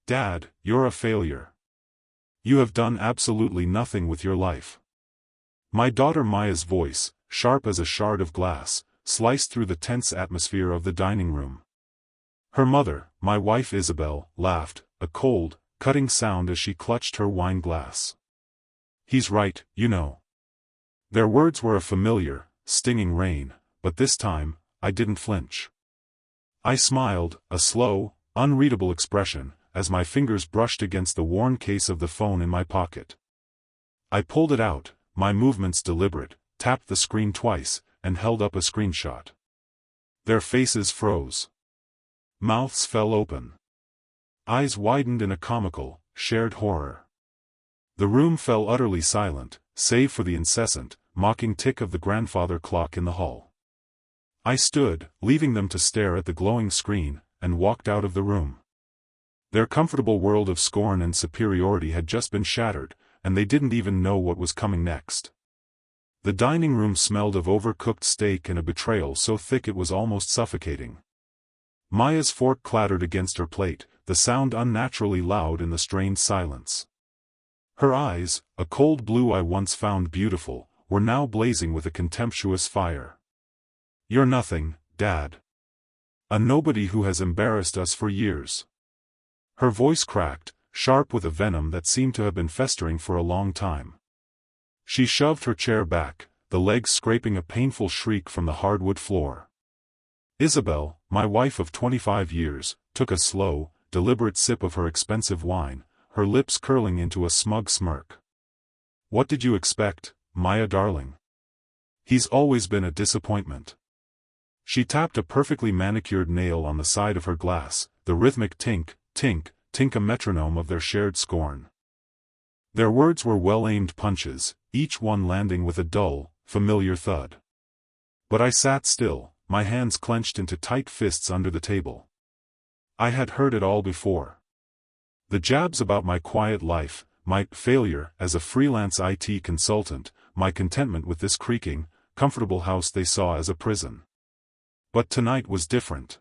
Dad, you're a failure. You have done absolutely nothing with your life. My daughter Maya's voice, sharp as a shard of glass, sliced through the tense atmosphere of the dining room. Her mother, my wife Isabel, laughed, a cold, cutting sound as she clutched her wine glass. He's right, you know. Their words were a familiar, stinging rain, but this time, I didn't flinch. I smiled, a slow, unreadable expression, as my fingers brushed against the worn case of the phone in my pocket. I pulled it out, my movements deliberate, tapped the screen twice, and held up a screenshot. Their faces froze. Mouths fell open. Eyes widened in a comical, shared horror. The room fell utterly silent, save for the incessant, mocking tick of the grandfather clock in the hall. I stood, leaving them to stare at the glowing screen, and walked out of the room. Their comfortable world of scorn and superiority had just been shattered, and they didn't even know what was coming next. The dining room smelled of overcooked steak and a betrayal so thick it was almost suffocating. Maya's fork clattered against her plate, the sound unnaturally loud in the strained silence. Her eyes, a cold blue I once found beautiful, were now blazing with a contemptuous fire. You're nothing, Dad. A nobody who has embarrassed us for years. Her voice cracked, sharp with a venom that seemed to have been festering for a long time. She shoved her chair back, the legs scraping a painful shriek from the hardwood floor. Isabel, my wife of 25 years, took a slow, deliberate sip of her expensive wine, her lips curling into a smug smirk. What did you expect, Maya darling? He's always been a disappointment. She tapped a perfectly manicured nail on the side of her glass, the rhythmic tink, tink, tink, a metronome of their shared scorn. Their words were well-aimed punches, each one landing with a dull, familiar thud. But I sat still, my hands clenched into tight fists under the table. I had heard it all before. The jabs about my quiet life, my failure as a freelance IT consultant, my contentment with this creaking, comfortable house they saw as a prison. But tonight was different.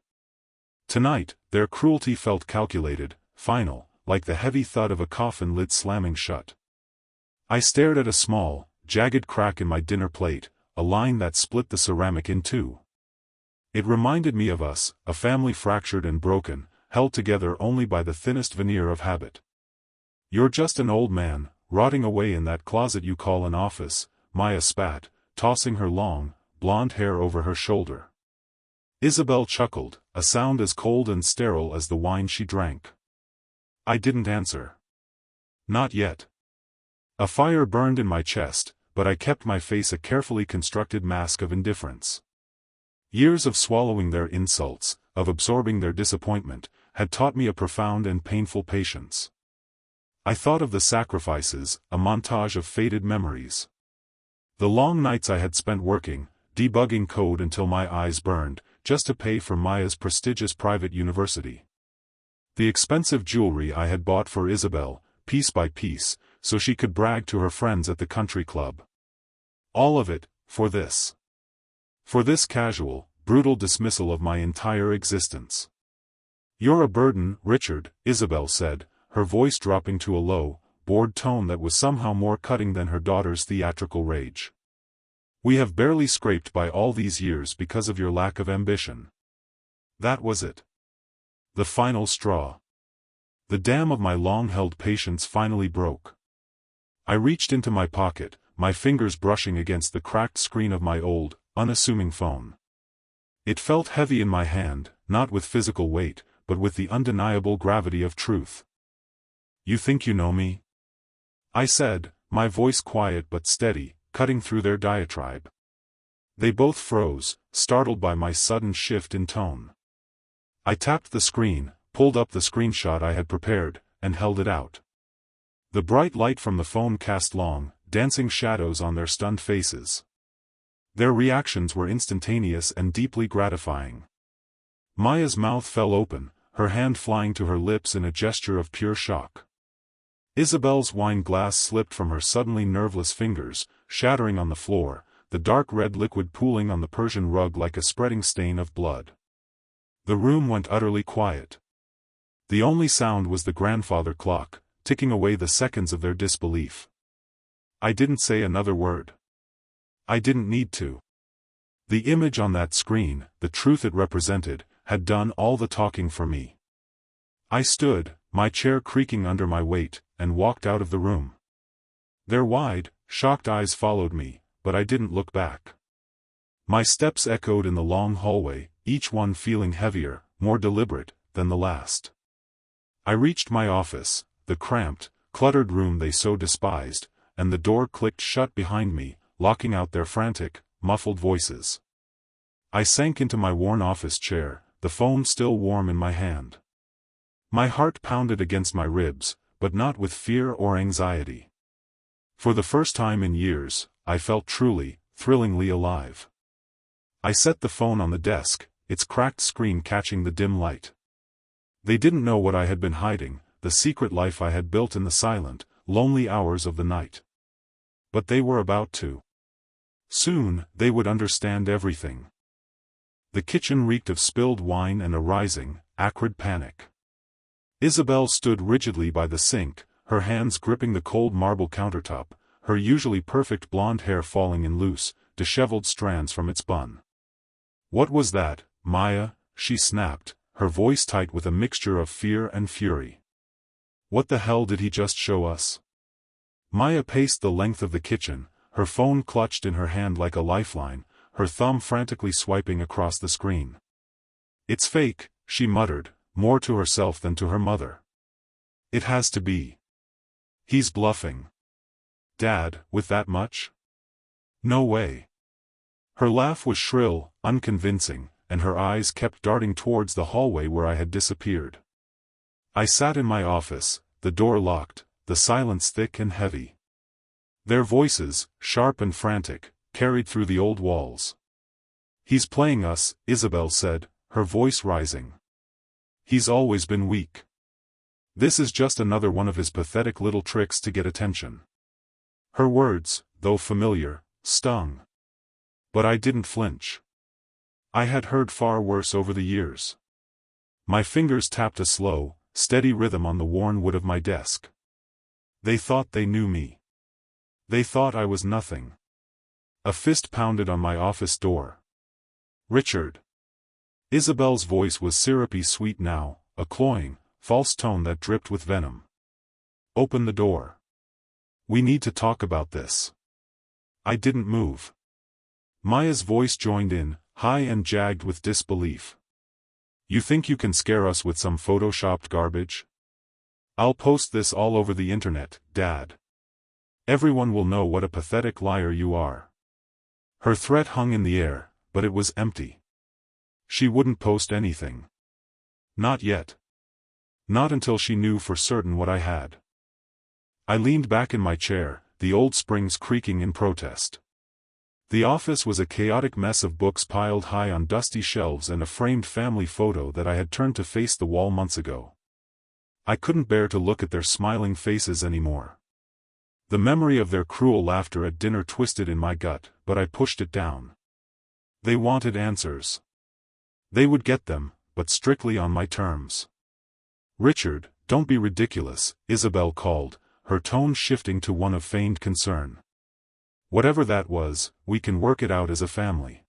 Tonight, their cruelty felt calculated, final, like the heavy thud of a coffin lid slamming shut. I stared at a small, jagged crack in my dinner plate, a line that split the ceramic in two. It reminded me of us, a family fractured and broken, held together only by the thinnest veneer of habit. You're just an old man, rotting away in that closet you call an office, Maya spat, tossing her long, blonde hair over her shoulder. Isabel chuckled, a sound as cold and sterile as the wine she drank. I didn't answer. Not yet. A fire burned in my chest, but I kept my face a carefully constructed mask of indifference. Years of swallowing their insults, of absorbing their disappointment, had taught me a profound and painful patience. I thought of the sacrifices, a montage of faded memories. The long nights I had spent working, debugging code until my eyes burned, just to pay for Maya's prestigious private university. The expensive jewelry I had bought for Isabel, piece by piece, so she could brag to her friends at the country club. All of it, for this. For this casual, brutal dismissal of my entire existence. You're a burden, Richard, Isabel said, her voice dropping to a low, bored tone that was somehow more cutting than her daughter's theatrical rage. We have barely scraped by all these years because of your lack of ambition. That was it. The final straw. The dam of my long-held patience finally broke. I reached into my pocket, my fingers brushing against the cracked screen of my old, unassuming phone. It felt heavy in my hand, not with physical weight, but with the undeniable gravity of truth. You think you know me? I said, my voice quiet but steady, cutting through their diatribe. They both froze, startled by my sudden shift in tone. I tapped the screen, pulled up the screenshot I had prepared, and held it out. The bright light from the phone cast long, dancing shadows on their stunned faces. Their reactions were instantaneous and deeply gratifying. Maya's mouth fell open, her hand flying to her lips in a gesture of pure shock. Isabel's wine glass slipped from her suddenly nerveless fingers, shattering on the floor, the dark red liquid pooling on the Persian rug like a spreading stain of blood. The room went utterly quiet. The only sound was the grandfather clock, ticking away the seconds of their disbelief. I didn't say another word. I didn't need to. The image on that screen, the truth it represented, had done all the talking for me. I stood, my chair creaking under my weight, and walked out of the room. Their wide, shocked eyes followed me, but I didn't look back. My steps echoed in the long hallway, each one feeling heavier, more deliberate, than the last. I reached my office, the cramped, cluttered room they so despised, and the door clicked shut behind me, locking out their frantic, muffled voices. I sank into my worn office chair, the phone still warm in my hand. My heart pounded against my ribs, but not with fear or anxiety. For the first time in years, I felt truly, thrillingly alive. I set the phone on the desk, its cracked screen catching the dim light. They didn't know what I had been hiding, the secret life I had built in the silent, lonely hours of the night. But they were about to. Soon, they would understand everything. The kitchen reeked of spilled wine and a rising, acrid panic. Isabel stood rigidly by the sink, her hands gripping the cold marble countertop, her usually perfect blonde hair falling in loose, disheveled strands from its bun. "What was that, Maya?" she snapped, her voice tight with a mixture of fear and fury. "What the hell did he just show us?" Maya paced the length of the kitchen, her phone clutched in her hand like a lifeline, her thumb frantically swiping across the screen. "It's fake," she muttered, more to herself than to her mother. "It has to be. He's bluffing. Dad, with that much? No way." Her laugh was shrill, unconvincing, and her eyes kept darting towards the hallway where I had disappeared. I sat in my office, the door locked, the silence thick and heavy. Their voices, sharp and frantic, carried through the old walls. "He's playing us," Isabel said, her voice rising. "He's always been weak. This is just another one of his pathetic little tricks to get attention." Her words, though familiar, stung. But I didn't flinch. I had heard far worse over the years. My fingers tapped a slow, steady rhythm on the worn wood of my desk. They thought they knew me. They thought I was nothing. A fist pounded on my office door. "Richard." Isabel's voice was syrupy sweet now, a cloying, false tone that dripped with venom. "Open the door. We need to talk about this." I didn't move. Maya's voice joined in, high and jagged with disbelief. "You think you can scare us with some photoshopped garbage? I'll post this all over the internet, Dad. Everyone will know what a pathetic liar you are." Her threat hung in the air, but it was empty. She wouldn't post anything. Not yet. Not until she knew for certain what I had. I leaned back in my chair, the old springs creaking in protest. The office was a chaotic mess of books piled high on dusty shelves and a framed family photo that I had turned to face the wall months ago. I couldn't bear to look at their smiling faces anymore. The memory of their cruel laughter at dinner twisted in my gut, but I pushed it down. They wanted answers. They would get them, but strictly on my terms. "Richard, don't be ridiculous," Isabel called, her tone shifting to one of feigned concern. "Whatever that was, we can work it out as a family."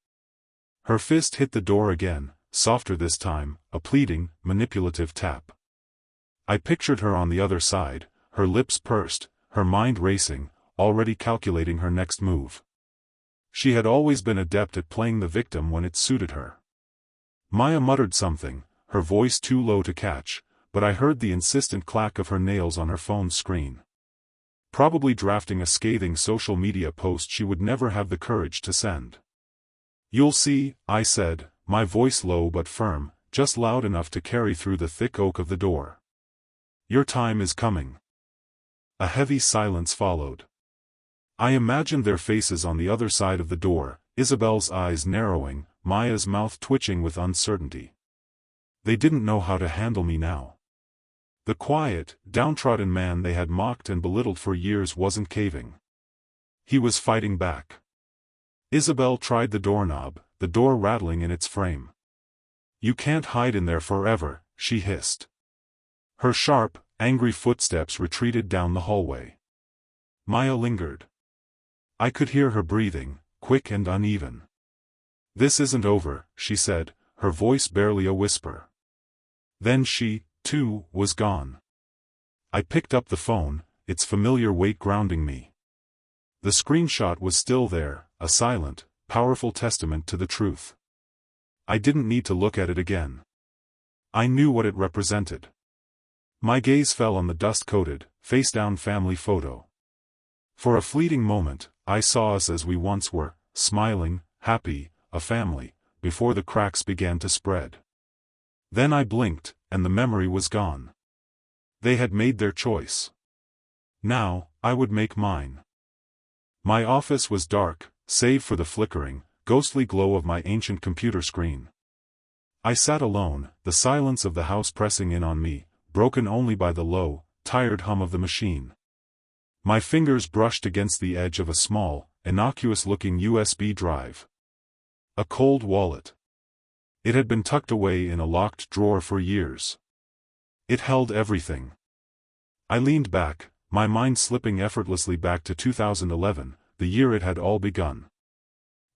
Her fist hit the door again, softer this time, a pleading, manipulative tap. I pictured her on the other side, her lips pursed, her mind racing, already calculating her next move. She had always been adept at playing the victim when it suited her. Maya muttered something, her voice too low to catch, but I heard the insistent clack of her nails on her phone's screen. Probably drafting a scathing social media post she would never have the courage to send. "You'll see," I said, my voice low but firm, just loud enough to carry through the thick oak of the door. "Your time is coming." A heavy silence followed. I imagined their faces on the other side of the door, Isabel's eyes narrowing, Maya's mouth twitching with uncertainty. They didn't know how to handle me now. The quiet, downtrodden man they had mocked and belittled for years wasn't caving. He was fighting back. Isabel tried the doorknob, the door rattling in its frame. "You can't hide in there forever," she hissed. Her sharp, angry footsteps retreated down the hallway. Maya lingered. I could hear her breathing, quick and uneven. "This isn't over," she said, her voice barely a whisper. Then she, too, was gone. I picked up the phone, its familiar weight grounding me. The screenshot was still there, a silent, powerful testament to the truth. I didn't need to look at it again. I knew what it represented. My gaze fell on the dust-coated, face-down family photo. For a fleeting moment, I saw us as we once were, smiling, happy, a family, before the cracks began to spread. Then I blinked, and the memory was gone. They had made their choice. Now, I would make mine. My office was dark, save for the flickering, ghostly glow of my ancient computer screen. I sat alone, the silence of the house pressing in on me, broken only by the low, tired hum of the machine. My fingers brushed against the edge of a small, innocuous-looking USB drive. A cold wallet. It had been tucked away in a locked drawer for years. It held everything. I leaned back, my mind slipping effortlessly back to 2011, the year it had all begun.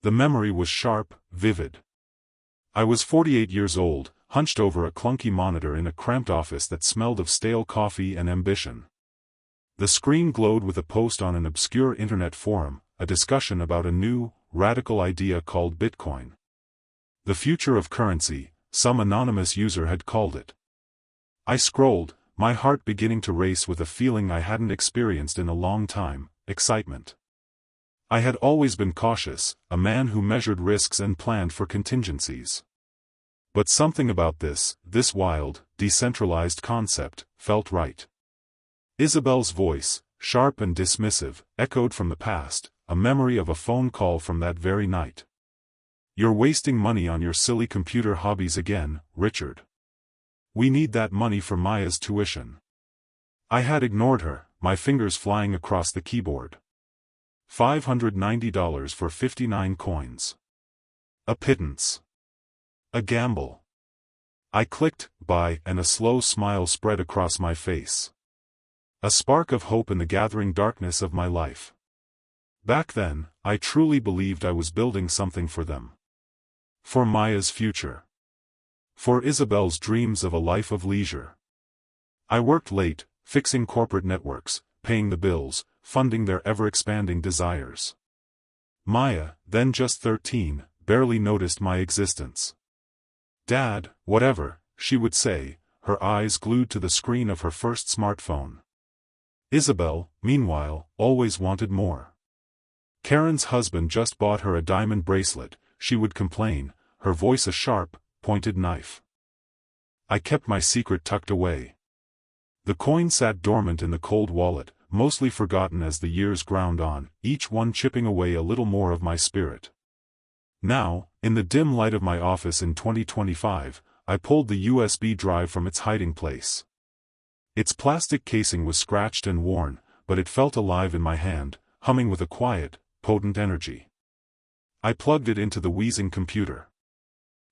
The memory was sharp, vivid. I was 48 years old, hunched over a clunky monitor in a cramped office that smelled of stale coffee and ambition. The screen glowed with a post on an obscure internet forum, a discussion about a new, radical idea called Bitcoin. The future of currency, some anonymous user had called it. I scrolled, my heart beginning to race with a feeling I hadn't experienced in a long time, excitement. I had always been cautious, a man who measured risks and planned for contingencies. But something about this wild, decentralized concept, felt right. Isabel's voice, sharp and dismissive, echoed from the past, a memory of a phone call from that very night. "You're wasting money on your silly computer hobbies again, Richard. We need that money for Maya's tuition." I had ignored her, my fingers flying across the keyboard. $590 for 59 coins. A pittance. A gamble. I clicked buy, and a slow smile spread across my face. A spark of hope in the gathering darkness of my life. Back then, I truly believed I was building something for them. For Maya's future. For Isabel's dreams of a life of leisure. I worked late, fixing corporate networks, paying the bills, funding their ever-expanding desires. Maya, then just 13, barely noticed my existence. "Dad, whatever," she would say, her eyes glued to the screen of her first smartphone. Isabel, meanwhile, always wanted more. Karen's husband just bought her a diamond bracelet, she would complain, her voice a sharp, pointed knife. I kept my secret tucked away. The coin sat dormant in the cold wallet, mostly forgotten as the years ground on, each one chipping away a little more of my spirit. Now, in the dim light of my office in 2025, I pulled the USB drive from its hiding place. Its plastic casing was scratched and worn, but it felt alive in my hand, humming with a quiet, potent energy. I plugged it into the wheezing computer.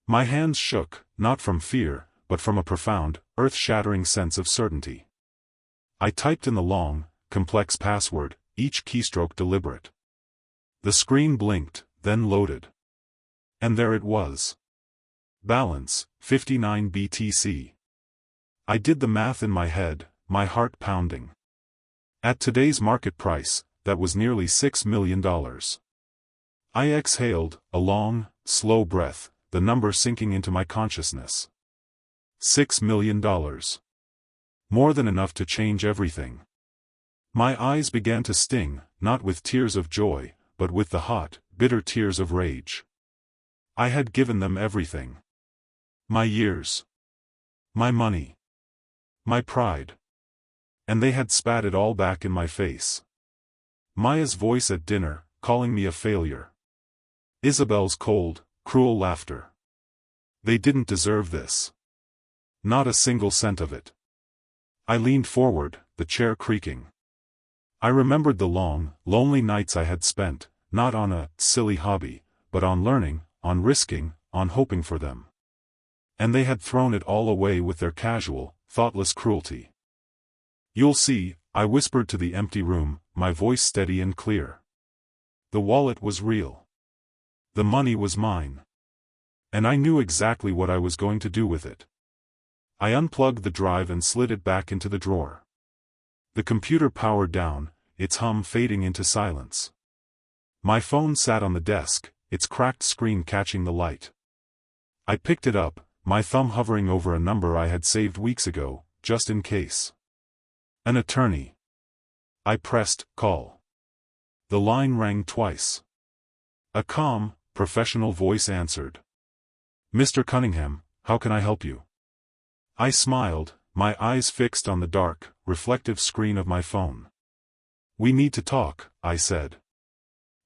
My hands shook, not from fear, but from a profound, earth-shattering sense of certainty. I typed in the long, complex password, each keystroke deliberate. The screen blinked, then loaded. And there it was. Balance, 59 BTC. I did the math in my head, my heart pounding. At today's market price, that was nearly $6 million. I exhaled, a long, slow breath, the number sinking into my consciousness. $6 million. More than enough to change everything. My eyes began to sting, not with tears of joy, but with the hot, bitter tears of rage. I had given them everything. My years. My money. My pride. And they had spat it all back in my face. Maya's voice at dinner, calling me a failure. Isabel's cold, cruel laughter. They didn't deserve this. Not a single cent of it. I leaned forward, the chair creaking. I remembered the long, lonely nights I had spent, not on a silly hobby, but on learning, on risking, on hoping for them. And they had thrown it all away with their casual, thoughtless cruelty. You'll see, I whispered to the empty room, my voice steady and clear. The wallet was real. The money was mine. And I knew exactly what I was going to do with it. I unplugged the drive and slid it back into the drawer. The computer powered down, its hum fading into silence. My phone sat on the desk, its cracked screen catching the light. I picked it up, my thumb hovering over a number I had saved weeks ago, just in case. An attorney. I pressed call. The line rang twice. A calm, professional voice answered. Mr. Cunningham, how can I help you? I smiled, my eyes fixed on the dark, reflective screen of my phone. We need to talk, I said.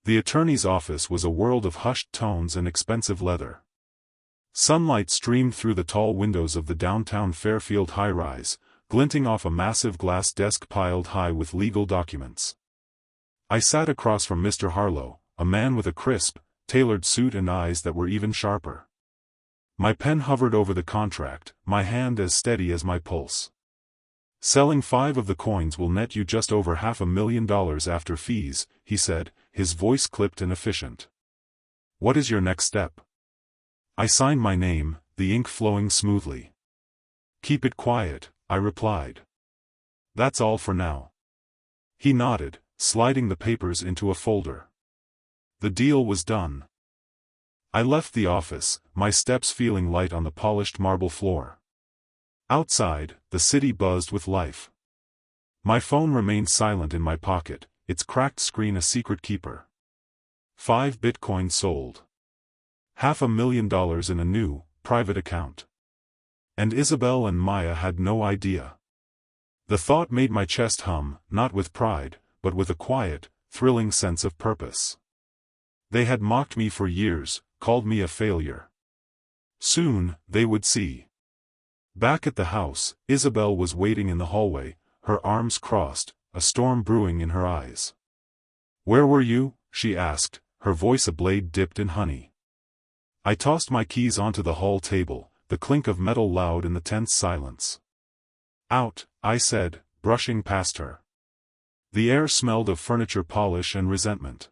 The attorney's office was a world of hushed tones and expensive leather. Sunlight streamed through the tall windows of the downtown Fairfield high-rise, glinting off a massive glass desk piled high with legal documents. I sat across from Mr. Harlow, a man with a crisp, tailored suit and eyes that were even sharper. My pen hovered over the contract, my hand as steady as my pulse. Selling 5 of the coins will net you just over $500,000 after fees, he said, his voice clipped and efficient. What is your next step? I signed my name, the ink flowing smoothly. Keep it quiet, I replied. That's all for now. He nodded, sliding the papers into a folder. The deal was done. I left the office, my steps feeling light on the polished marble floor. Outside, the city buzzed with life. My phone remained silent in my pocket, its cracked screen a secret keeper. 5 Bitcoin sold. $500,000 in a new, private account. And Isabel and Maya had no idea. The thought made my chest hum, not with pride, but with a quiet, thrilling sense of purpose. They had mocked me for years, called me a failure. Soon, they would see. Back at the house, Isabel was waiting in the hallway, her arms crossed, a storm brewing in her eyes. Where were you? She asked, her voice a blade dipped in honey. I tossed my keys onto the hall table, the clink of metal loud in the tense silence. Out, I said, brushing past her. The air smelled of furniture polish and resentment.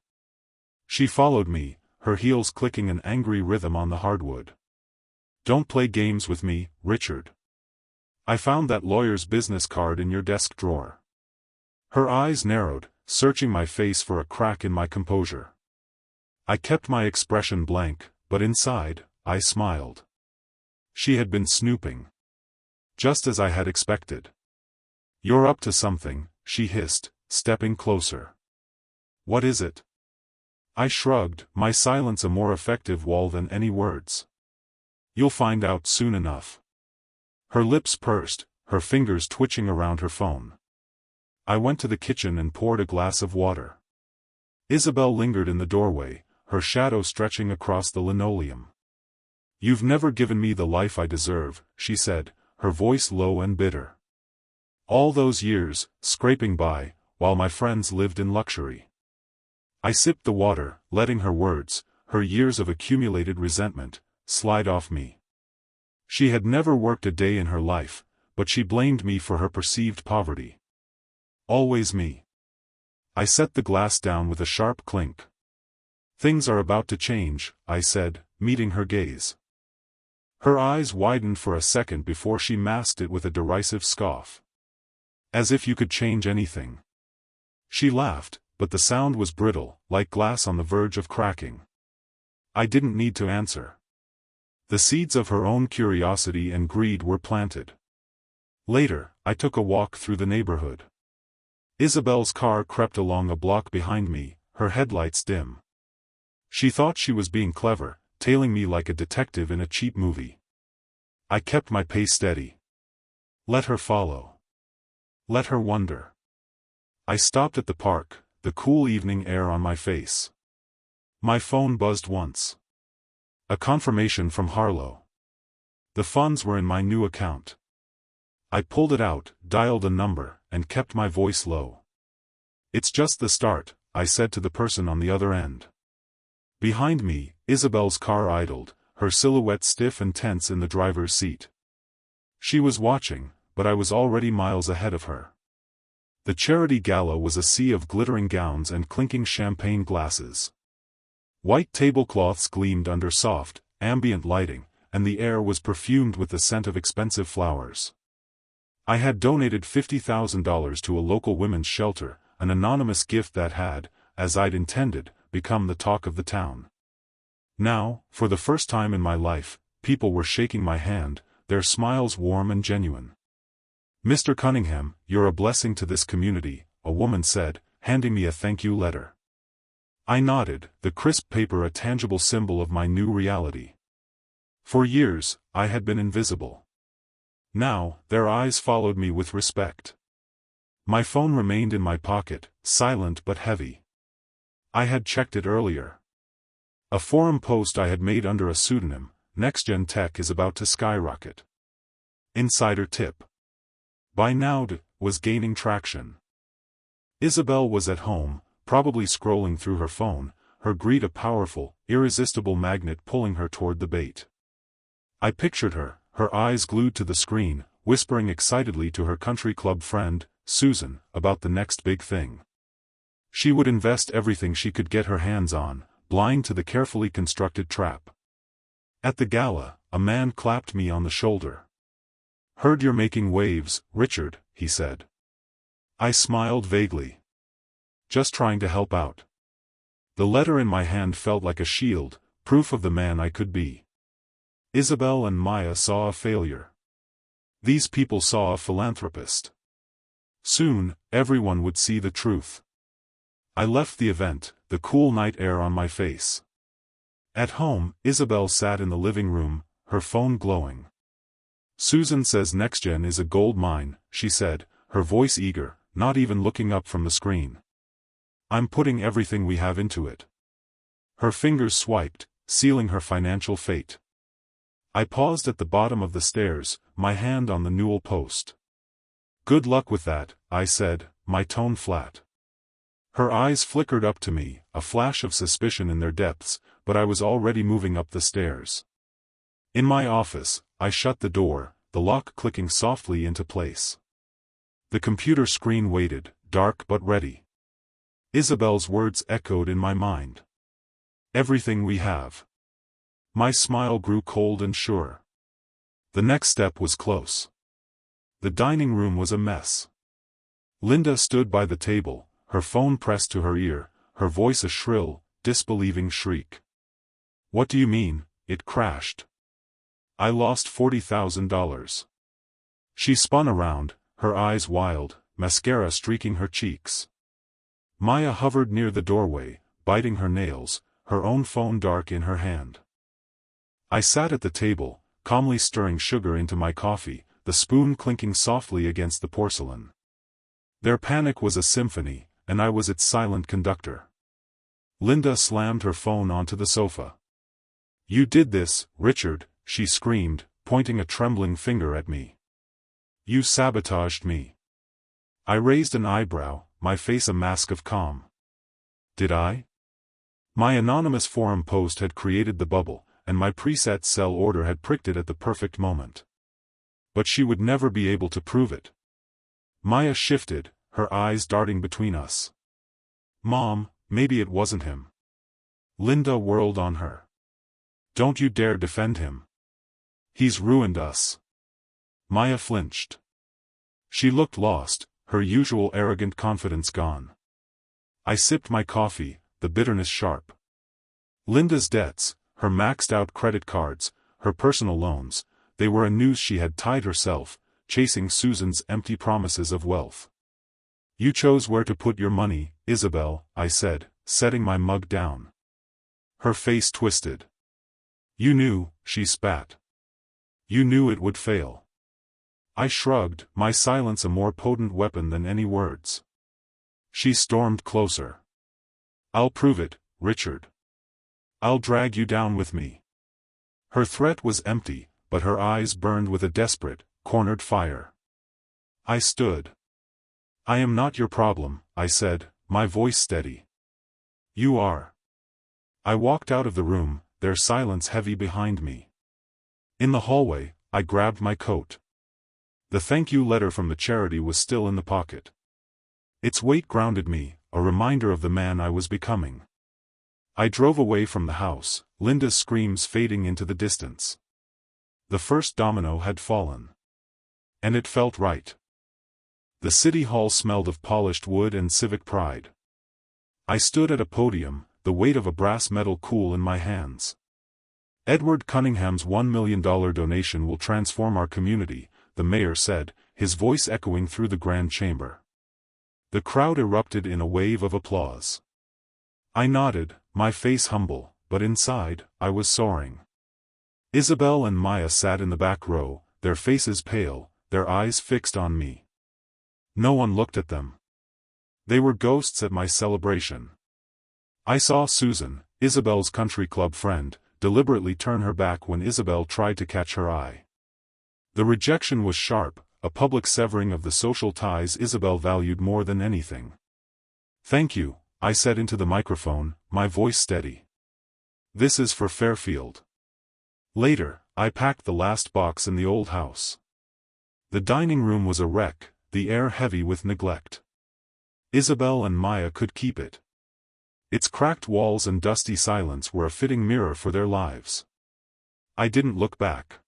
She followed me, her heels clicking an angry rhythm on the hardwood. Don't play games with me, Richard. I found that lawyer's business card in your desk drawer. Her eyes narrowed, searching my face for a crack in my composure. I kept my expression blank, but inside, I smiled. She had been snooping. Just as I had expected. You're up to something, she hissed, stepping closer. What is it? I shrugged, my silence a more effective wall than any words. You'll find out soon enough. Her lips pursed, her fingers twitching around her phone. I went to the kitchen and poured a glass of water. Isabel lingered in the doorway, her shadow stretching across the linoleum. You've never given me the life I deserve, she said, her voice low and bitter. All those years, scraping by, while my friends lived in luxury. I sipped the water, letting her words, her years of accumulated resentment, slide off me. She had never worked a day in her life, but she blamed me for her perceived poverty. Always me. I set the glass down with a sharp clink. Things are about to change, I said, meeting her gaze. Her eyes widened for a second before she masked it with a derisive scoff. As if you could change anything. She laughed, but the sound was brittle, like glass on the verge of cracking. I didn't need to answer. The seeds of her own curiosity and greed were planted. Later, I took a walk through the neighborhood. Isabel's car crept along a block behind me, her headlights dim. She thought she was being clever, tailing me like a detective in a cheap movie. I kept my pace steady. Let her follow. Let her wonder. I stopped at the park, the cool evening air on my face. My phone buzzed once. A confirmation from Harlow. The funds were in my new account. I pulled it out, dialed a number, and kept my voice low. It's just the start, I said to the person on the other end. Behind me, Isabel's car idled, her silhouette stiff and tense in the driver's seat. She was watching, but I was already miles ahead of her. The charity gala was a sea of glittering gowns and clinking champagne glasses. White tablecloths gleamed under soft, ambient lighting, and the air was perfumed with the scent of expensive flowers. I had donated $50,000 to a local women's shelter, an anonymous gift that had, as I'd intended, become the talk of the town. Now, for the first time in my life, people were shaking my hand, their smiles warm and genuine. "Mr. Cunningham, you're a blessing to this community," a woman said, handing me a thank you letter. I nodded, the crisp paper a tangible symbol of my new reality. For years, I had been invisible. Now, their eyes followed me with respect. My phone remained in my pocket, silent but heavy. I had checked it earlier. A forum post I had made under a pseudonym, "NextGen Tech is about to skyrocket." Insider tip. By now, was gaining traction. Isabel was at home, probably scrolling through her phone, her greed a powerful, irresistible magnet pulling her toward the bait. I pictured her, her eyes glued to the screen, whispering excitedly to her country club friend, Susan, about the next big thing. She would invest everything she could get her hands on, blind to the carefully constructed trap. At the gala, a man clapped me on the shoulder. "Heard you're making waves, Richard," he said. I smiled vaguely. "Just trying to help out." The letter in my hand felt like a shield, proof of the man I could be. Isabel and Maya saw a failure. These people saw a philanthropist. Soon, everyone would see the truth. I left the event, the cool night air on my face. At home, Isabel sat in the living room, her phone glowing. "Susan says NextGen is a gold mine," she said, her voice eager, not even looking up from the screen. "I'm putting everything we have into it." Her fingers swiped, sealing her financial fate. I paused at the bottom of the stairs, my hand on the newel post. "Good luck with that," I said, my tone flat. Her eyes flickered up to me, a flash of suspicion in their depths, but I was already moving up the stairs. In my office, I shut the door, the lock clicking softly into place. The computer screen waited, dark but ready. Isabel's words echoed in my mind. "Everything we have." My smile grew cold and sure. The next step was close. The dining room was a mess. Linda stood by the table, her phone pressed to her ear, her voice a shrill, disbelieving shriek. "What do you mean?" It crashed. "I lost $40,000. She spun around, her eyes wild, mascara streaking her cheeks. Maya hovered near the doorway, biting her nails, her own phone dark in her hand. I sat at the table, calmly stirring sugar into my coffee, the spoon clinking softly against the porcelain. Their panic was a symphony, and I was its silent conductor. Linda slammed her phone onto the sofa. "You did this, Richard," she screamed, pointing a trembling finger at me. "You sabotaged me." I raised an eyebrow, my face a mask of calm. Did I? My anonymous forum post had created the bubble, and my preset sell order had pricked it at the perfect moment. But she would never be able to prove it. Maya shifted, her eyes darting between us. "Mom, maybe it wasn't him." Linda whirled on her. "Don't you dare defend him. He's ruined us." Maya flinched. She looked lost, her usual arrogant confidence gone. I sipped my coffee, the bitterness sharp. Linda's debts, her maxed-out credit cards, her personal loans, they were a noose she had tied herself, chasing Susan's empty promises of wealth. "You chose where to put your money, Isabel," I said, setting my mug down. Her face twisted. "You knew," she spat. "You knew it would fail." I shrugged, my silence a more potent weapon than any words. She stormed closer. "I'll prove it, Richard. I'll drag you down with me." Her threat was empty, but her eyes burned with a desperate, cornered fire. I stood. "I am not your problem," I said, my voice steady. "You are." I walked out of the room, their silence heavy behind me. In the hallway, I grabbed my coat. The thank you letter from the charity was still in the pocket. Its weight grounded me, a reminder of the man I was becoming. I drove away from the house, Linda's screams fading into the distance. The first domino had fallen. And it felt right. The city hall smelled of polished wood and civic pride. I stood at a podium, the weight of a brass medal cool in my hands. Edward Cunningham's $1 million donation will transform our community, the mayor said, his voice echoing through the grand chamber. The crowd erupted in a wave of applause. I nodded, my face humble, but inside, I was soaring. Isabel and Maya sat in the back row, their faces pale, their eyes fixed on me. No one looked at them. They were ghosts at my celebration. I saw Susan, Isabel's country club friend, deliberately turn her back when Isabel tried to catch her eye. The rejection was sharp, a public severing of the social ties Isabel valued more than anything. "Thank you," I said into the microphone, my voice steady. "This is for Fairfield." Later, I packed the last box in the old house. The dining room was a wreck, the air heavy with neglect. Isabel and Maya could keep it. Its cracked walls and dusty silence were a fitting mirror for their lives. I didn't look back.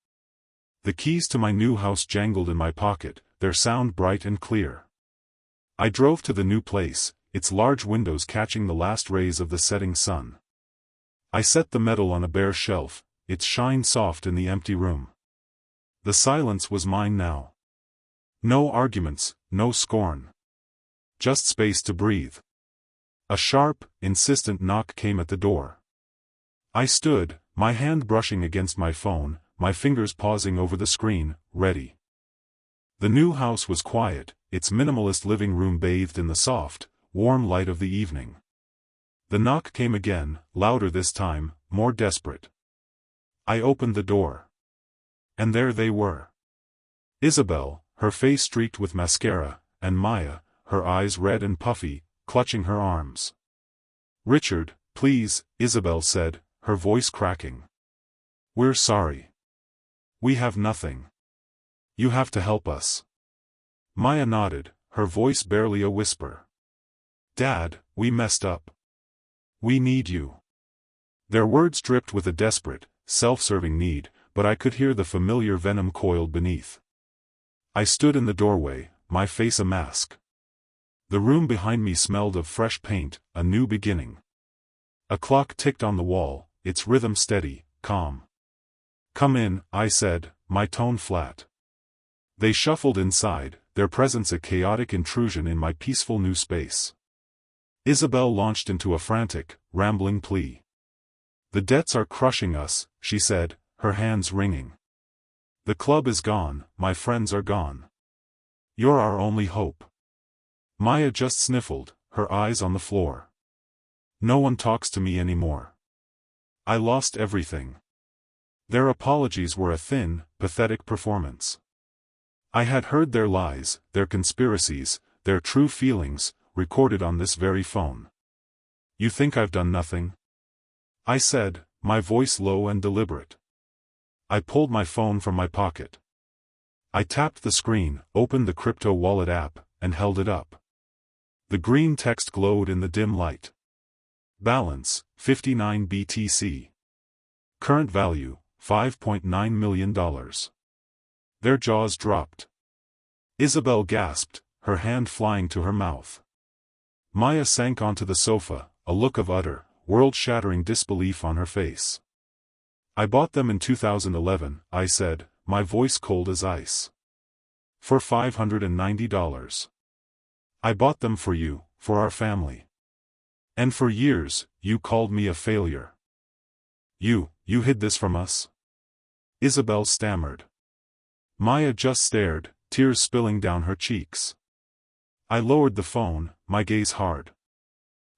The keys to my new house jangled in my pocket, their sound bright and clear. I drove to the new place, its large windows catching the last rays of the setting sun. I set the medal on a bare shelf, its shine soft in the empty room. The silence was mine now. No arguments, no scorn. Just space to breathe. A sharp, insistent knock came at the door. I stood, my hand brushing against my phone, my fingers pausing over the screen, ready. The new house was quiet, its minimalist living room bathed in the soft, warm light of the evening. The knock came again, louder this time, more desperate. I opened the door. And there they were. Isabel, her face streaked with mascara, and Maya, her eyes red and puffy, clutching her arms. "Richard, please," Isabel said, her voice cracking. "We're sorry. We have nothing. You have to help us." Maya nodded, her voice barely a whisper. "Dad, we messed up. We need you." Their words dripped with a desperate, self-serving need, but I could hear the familiar venom coiled beneath. I stood in the doorway, my face a mask. The room behind me smelled of fresh paint, a new beginning. A clock ticked on the wall, its rhythm steady, calm. "Come in," I said, my tone flat. They shuffled inside, their presence a chaotic intrusion in my peaceful new space. Isabel launched into a frantic, rambling plea. "The debts are crushing us," she said, her hands wringing. "The club is gone, my friends are gone. You're our only hope." Maya just sniffled, her eyes on the floor. "No one talks to me anymore. I lost everything." Their apologies were a thin, pathetic performance. I had heard their lies, their conspiracies, their true feelings, recorded on this very phone. "You think I've done nothing?" I said, my voice low and deliberate. I pulled my phone from my pocket. I tapped the screen, opened the crypto wallet app, and held it up. The green text glowed in the dim light. Balance, 59 BTC. Current value, $5.9 million. Their jaws dropped. Isabel gasped, her hand flying to her mouth. Maya sank onto the sofa, a look of utter, world-shattering disbelief on her face. "I bought them in 2011, I said, my voice cold as ice. For $590. I bought them for you, for our family. And for years, you called me a failure. You hid this from us?" Isabel stammered. Maya just stared, tears spilling down her cheeks. I lowered the phone, my gaze hard.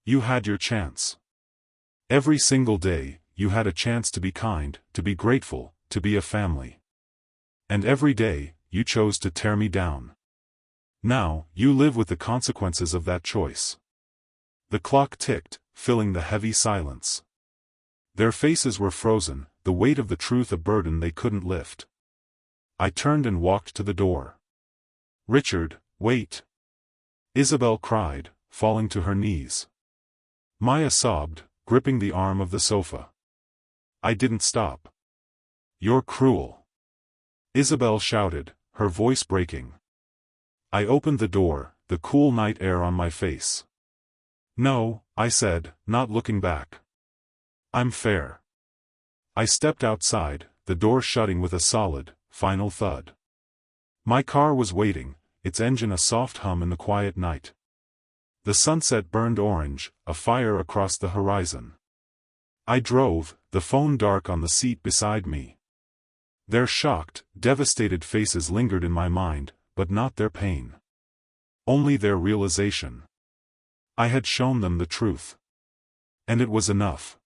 "You had your chance. Every single day, you had a chance to be kind, to be grateful, to be a family. And every day, you chose to tear me down. Now, you live with the consequences of that choice." The clock ticked, filling the heavy silence. Their faces were frozen, the weight of the truth a burden they couldn't lift. I turned and walked to the door. Richard, wait! Isabel cried, falling to her knees. Maya sobbed, gripping the arm of the sofa. I didn't stop. You're cruel. Isabel shouted, her voice breaking. I opened the door, the cool night air on my face. No, I said, not looking back. I'm fair. I stepped outside, the door shutting with a solid, final thud. My car was waiting, its engine a soft hum in the quiet night. The sunset burned orange, a fire across the horizon. I drove, the phone dark on the seat beside me. Their shocked, devastated faces lingered in my mind, but not their pain. Only their realization. I had shown them the truth. And it was enough.